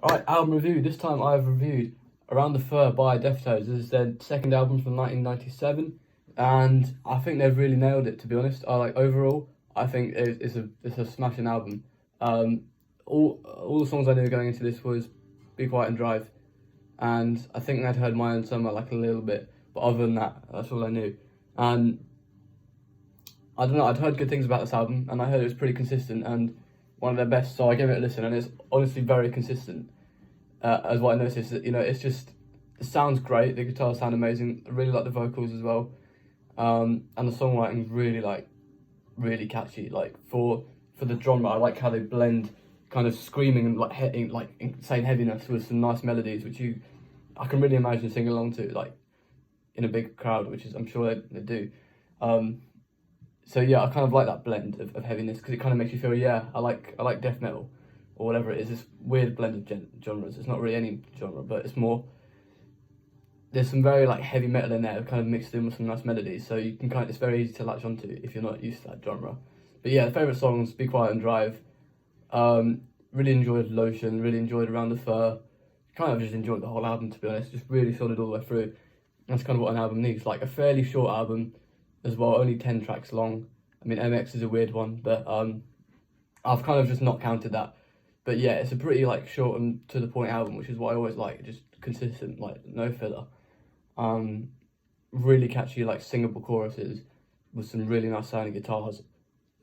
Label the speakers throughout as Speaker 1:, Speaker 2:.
Speaker 1: Alright, album review. This time I've reviewed Around the Fur by Deftones. This is their second album from 1997, and I think they've really nailed it, to be honest. Overall, I think it's a smashing album. All the songs I knew going into this was Be Quiet and Drive, and I think I'd heard My Own Summer like a little bit, but other than that, that's all I knew. And I don't know, I'd heard good things about this album, and I heard it was pretty consistent and one of their best, so I gave it a listen, and it's honestly very consistent. As what I noticed, that it sounds great. The guitars sound amazing. I really like the vocals as well, and the songwriting is really catchy. Like for the genre, I like how they blend kind of screaming and like insane heaviness with some nice melodies, which I can really imagine singing along to, like in a big crowd, which is I'm sure they do. So yeah, I kind of like that blend of heaviness, because it kind of makes you feel, yeah, I like death metal, or whatever it is, this weird blend of genres. It's not really any genre, but it's more, there's some very like heavy metal in there, kind of mixed in with some nice melodies, so you can it's very easy to latch onto if you're not used to that genre. But yeah, the favourite songs, Be Quiet and Drive. Really enjoyed Lotion, really enjoyed Around the Fur. Kind of just enjoyed the whole album, to be honest, just really solid all the way through. That's kind of what an album needs, like a fairly short album as well, only 10 tracks long. I mean, MX is a weird one, but I've kind of just not counted that. But yeah, it's a pretty like short and to the point album, which is what I always like, just consistent, like no filler. Really catchy, like singable choruses with some really nice sounding guitars.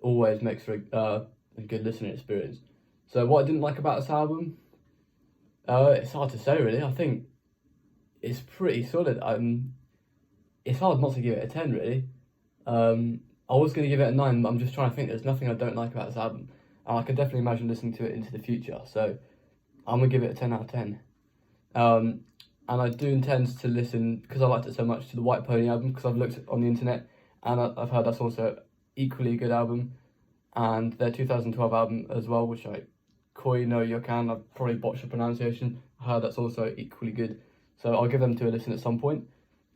Speaker 1: Always makes for a good listening experience. So what I didn't like about this album, it's hard to say really. I think it's pretty solid. It's hard not to give it a 10 really. I was going to give it a 9, but I'm just trying to think. There's nothing I don't like about this album, and I can definitely imagine listening to it into the future. So I'm going to give it a 10 out of 10. And I do intend to listen, because I liked it so much, to the White Pony album, because I've looked on the internet and I've heard that's also equally a good album, and their 2012 album as well, which Koi no Yokan, I've probably botched the pronunciation. I heard that's also equally good, so I'll give them to a listen at some point.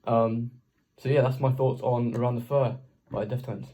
Speaker 1: So yeah, that's my thoughts on Around the Fur by Deftones.